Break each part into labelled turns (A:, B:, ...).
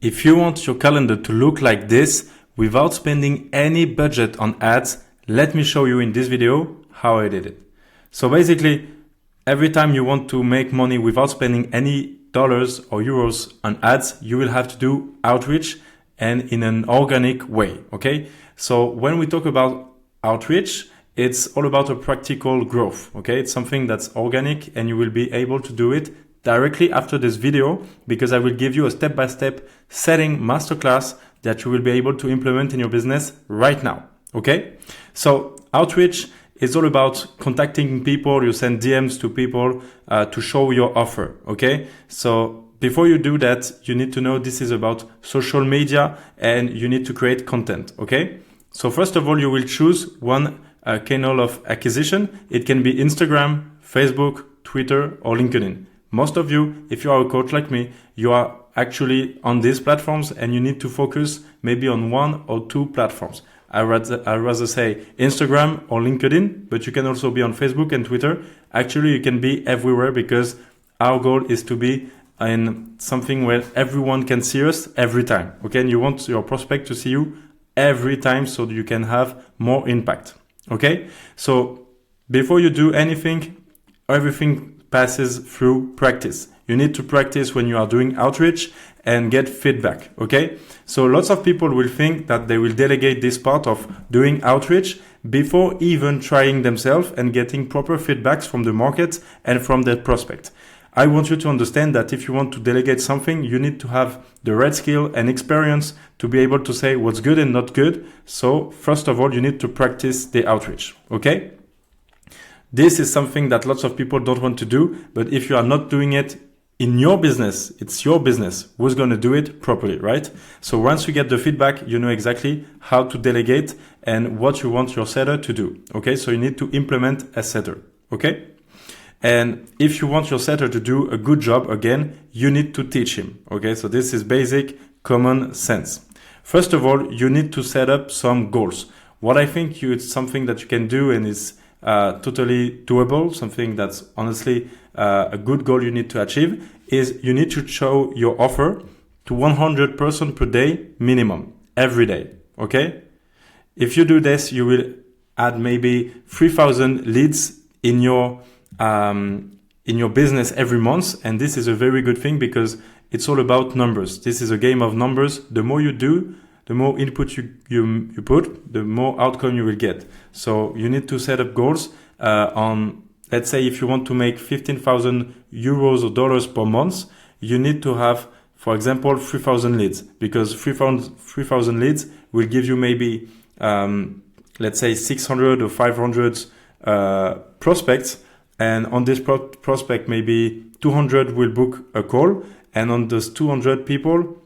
A: If you want your calendar to look like this without spending any budget on ads, let me show you in this video how I did it. So basically, every time you want to make money without spending any dollars or euros on ads, you will have to do outreach and in an organic way, okay? So when we talk about outreach, it's all about a practical growth, okay? It's something that's organic and you will be able to do it directly after this video because I will give you a step-by-step setting masterclass that you will be able to implement in your business right now, okay? So outreach is all about contacting people. You send DMs to people to show your offer, okay? So before you do that, you need to know this is about social media and you need to create content, okay? So first of all, you will choose one channel of acquisition. It can be Instagram, Facebook, Twitter, or LinkedIn. Most of you, if you are a coach like me, you are actually on these platforms and you need to focus maybe on one or two platforms. I'd rather say Instagram or LinkedIn, but you can also be on Facebook and Twitter. Actually, you can be everywhere because our goal is to be in something where everyone can see us every time. Okay, and you want your prospect to see you every time so you can have more impact. Okay, so before you do anything, everything passes through practice. You need to practice when you are doing outreach and get feedback, okay? So lots of people will think that they will delegate this part of doing outreach before even trying themselves and getting proper feedbacks from the market and from their prospect. I want you to understand that if you want to delegate something, you need to have the right skill and experience to be able to say what's good and not good. So first of all, you need to practice the outreach, okay? This is something that lots of people don't want to do, but if you are not doing it in your business, it's your business. Who's going to do it properly, right? So once you get the feedback, you know exactly how to delegate and what you want your setter to do. Okay, so you need to implement a setter. Okay, and if you want your setter to do a good job, again, you need to teach him. Okay, so this is basic common sense. First of all, you need to set up some goals. What I think it's something that you can do and is totally doable, something that's honestly a good goal you need to achieve, is you need to show your offer to 100% per day minimum every day. Okay, if you do this, you will add maybe 3,000 leads in your business every month, and this is a very good thing because it's all about numbers. This is a game of numbers. The more you do, the more input you put, the more outcome you will get. So you need to set up goals on, let's say if you want to make 15,000 euros or dollars per month, you need to have, for example, 3,000 leads because 3,000 leads will give you maybe, let's say 600 or 500 prospects. And on this prospect, maybe 200 will book a call. And on those 200 people,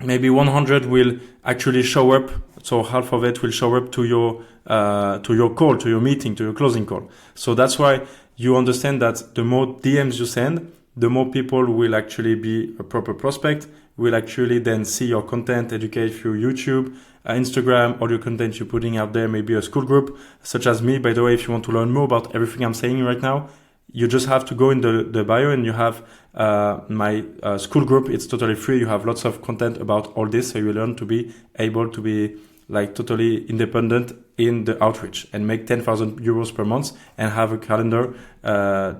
A: maybe 100 will actually show up. So half of it will show up to your call, to your meeting, to your closing call. So that's why you understand that the more DMs you send, the more people will actually be a proper prospect, will actually then see your content, educate through YouTube, Instagram, all your content you're putting out there, maybe a school group, such as me. By the way, if you want to learn more about everything I'm saying right now, you just have to go in the bio and you have my school group. It's totally free. You have lots of content about all this. So you learn to be able to be like totally independent in the outreach and make 10,000 euros per month and have a calendar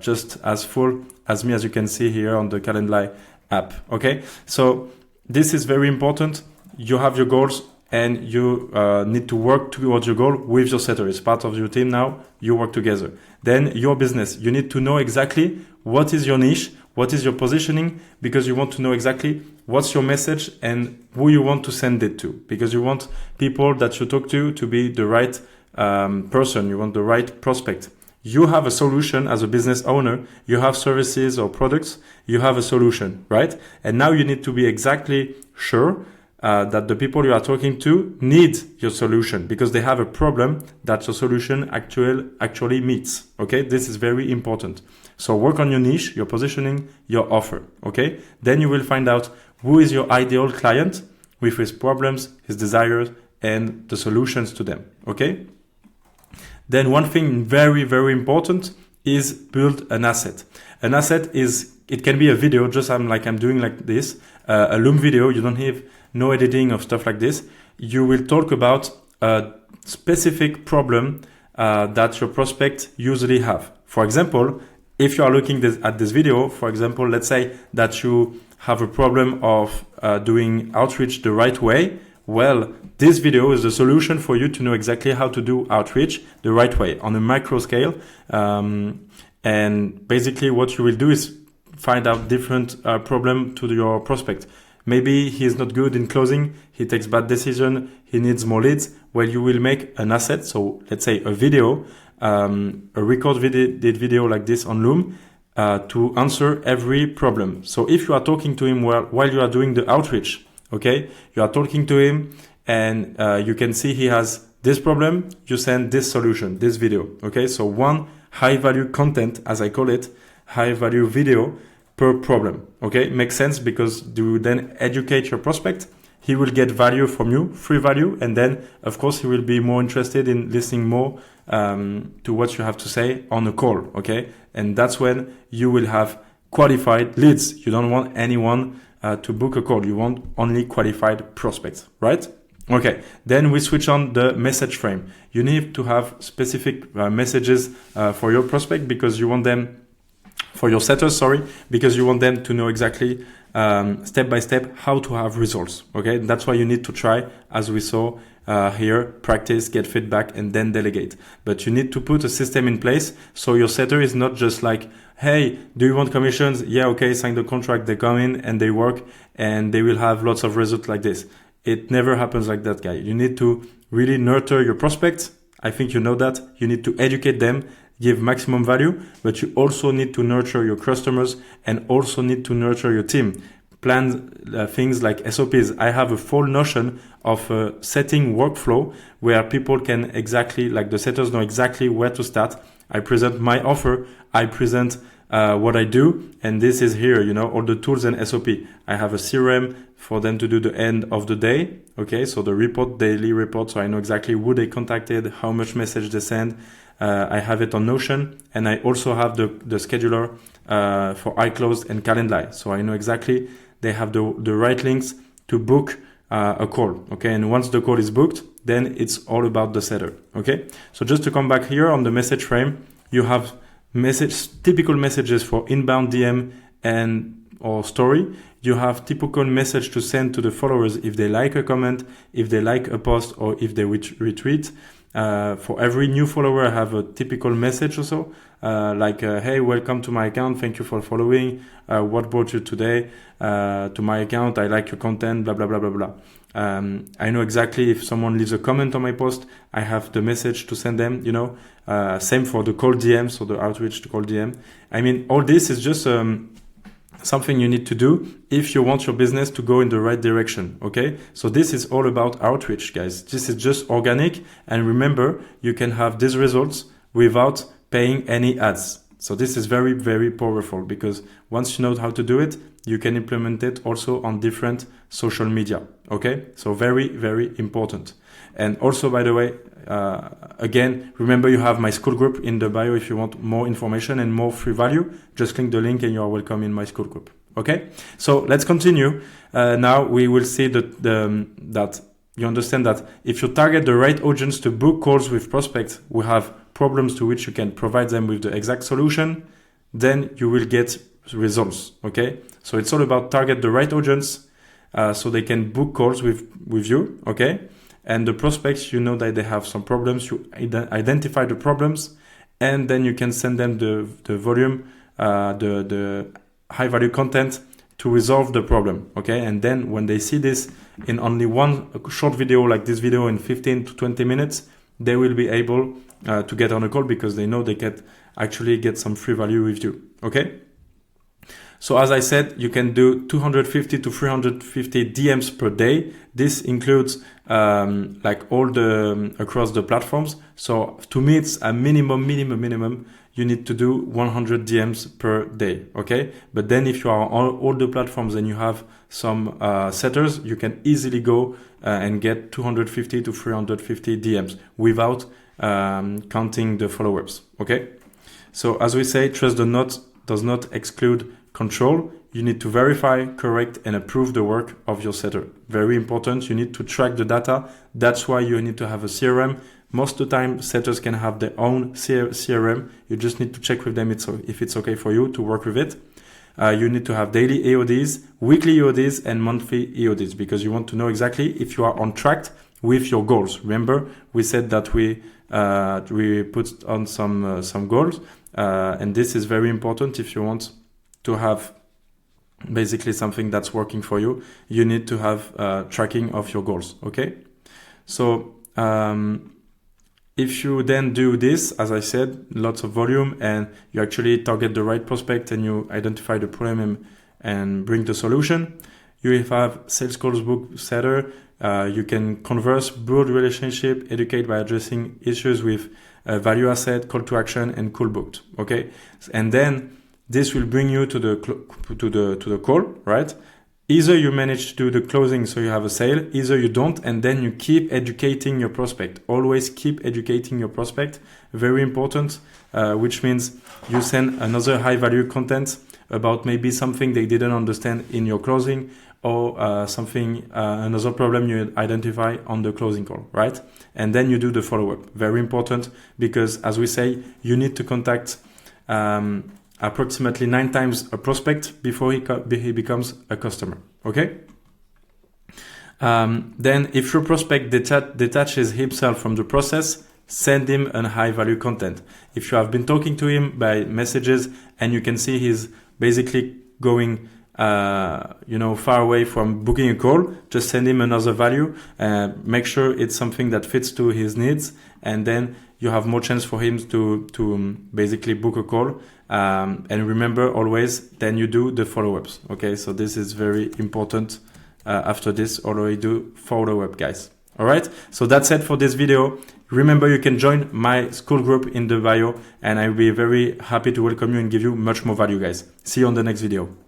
A: just as full as me, as you can see here on the Calendly app. Okay, so this is very important. You have your goals and you need to work towards your goal with your setter. It's part of your team now. You work together. Then your business, you need to know exactly what is your niche, what is your positioning, because you want to know exactly what's your message and who you want to send it to, because you want people that you talk to be the right person. You want the right prospect. You have a solution as a business owner. You have services or products. You have a solution, right? And now you need to be exactly sure that the people you are talking to need your solution because they have a problem that your solution actually meets. Okay, this is very important. So work on your niche, your positioning, your offer. Okay, then you will find out who is your ideal client with his problems, his desires, and the solutions to them. Okay. Then one thing very, very important is build an asset. An asset is it can be a video, just I'm doing like this, a Loom video. You don't have no editing of stuff like this. You will talk about a specific problem that your prospect usually have. For example, if you are looking at this video, for example, let's say that you have a problem of doing outreach the right way. Well, this video is the solution for you to know exactly how to do outreach the right way on a micro scale. And basically what you will do is find out different problem to your prospect. Maybe he is not good in closing, he takes bad decision, he needs more leads. Well, you will make an asset. So let's say a video, a recorded video like this on Loom to answer every problem. So if you are talking to him while you are doing the outreach, okay, you are talking to him and you can see he has this problem, you send this solution, this video, okay? So one high value content, as I call it, high value video per problem, okay? Makes sense because you then educate your prospect. He will get value from you, free value, and then of course he will be more interested in listening more to what you have to say on a call, okay? And that's when you will have qualified leads. You don't want anyone to book a call. You want only qualified prospects, right? Okay, then we switch on the message frame. You need to have specific messages for your prospect because you want them, for your setters, sorry, because you want them to know exactly step by step how to have results, okay? That's why you need to try, as we saw here, practice, get feedback, and then delegate. But you need to put a system in place so your setter is not just like, hey, do you want commissions? Yeah, okay, sign the contract, they come in and they work and they will have lots of results like this. It never happens like that, guy. You need to really nurture your prospects. I think you know that. You need to educate them, give maximum value, but you also need to nurture your customers and also need to nurture your team. Plan things like SOPs. I have a full notion of a setting workflow where people can exactly, like the setters know exactly where to start. I present my offer. I present what I do. And this is here, you know, all the tools and SOP. I have a CRM for them to do the end of the day. Okay. So the report, daily report. So I know exactly who they contacted, how much message they send. I have it on Notion, and I also have the scheduler for iClose and Calendly. So I know exactly they have the right links to book a call. Okay. And once the call is booked, then it's all about the setter. Okay. So just to come back here on the message frame, you have typical messages for inbound DM or story. You have typical message to send to the followers if they like a comment, if they like a post, or if they retweet. For every new follower, I have a typical message also, like, hey, welcome to my account. Thank you for following. What brought you today to my account? I like your content, blah, blah, blah, blah, blah. I know exactly if someone leaves a comment on my post, I have the message to send them, you know. Same for the cold DM, so the outreach to cold DM. I mean, all this is just something you need to do if you want your business to go in the right direction, okay? So this is all about outreach, guys. This is just organic. And remember, you can have these results without paying any ads. So this is very, very powerful because once you know how to do it, you can implement it also on different social media, okay? So very, very important. And also, by the way, again, remember you have my school group in the bio if you want more information and more free value. Just click the link and you are welcome in my school group. Okay, so let's continue. Now we will see that you understand that if you target the right audience to book calls with prospects who have problems to which you can provide them with the exact solution, then you will get results. Okay, so it's all about target the right audience so they can book calls with you. Okay. And the prospects, you know that they have some problems, you identify the problems, and then you can send them the volume, the high value content to resolve the problem, okay? And then when they see this in only one short video like this video in 15 to 20 minutes, they will be able to get on a call because they know they can actually get some free value with you, okay? So as I said, you can do 250 to 350 DMs per day. This includes like all across the platforms. So to me, it's a minimum. You need to do 100 DMs per day. Okay. But then if you are on all the platforms and you have some setters, you can easily go and get 250 to 350 DMs without counting the followers. Okay. So as we say, trust does not exclude control, you need to verify, correct, and approve the work of your setter. Very important. You need to track the data. That's why you need to have a CRM. Most of the time, setters can have their own CRM. You just need to check with them if it's okay for you to work with it. You need to have daily EODs, weekly EODs, and monthly EODs, because you want to know exactly if you are on track with your goals. Remember, we said that we put on some goals, and this is very important. If you want to have basically something that's working for you, you need to have tracking of your goals. Okay, so if you then do this, as I said, lots of volume, and you actually target the right prospect and you identify the problem and bring the solution, you have sales calls book setter. You can converse, build relationship, educate by addressing issues with value asset, call to action, and call booked. Okay, and then this will bring you to the call, right? Either you manage to do the closing, so you have a sale, either you don't, and then you keep educating your prospect. Always keep educating your prospect. Very important, which means you send another high value content about maybe something they didn't understand in your closing, or another problem you identify on the closing call, right? And then you do the follow-up. Very important, because as we say, you need to contact approximately 9 times a prospect before he becomes a customer. Okay. Then if your prospect detaches himself from the process, send him a high value content. If you have been talking to him by messages and you can see he's basically going far away from booking a call, just send him another value. Make sure it's something that fits to his needs, and then you have more chance for him to basically book a call. And remember always, then you do the follow-ups. Okay, so this is very important. After this, already do follow-up, guys. All right, so that's it for this video. Remember, you can join my school group in the bio, and I'll be very happy to welcome you and give you much more value, guys. See you on the next video.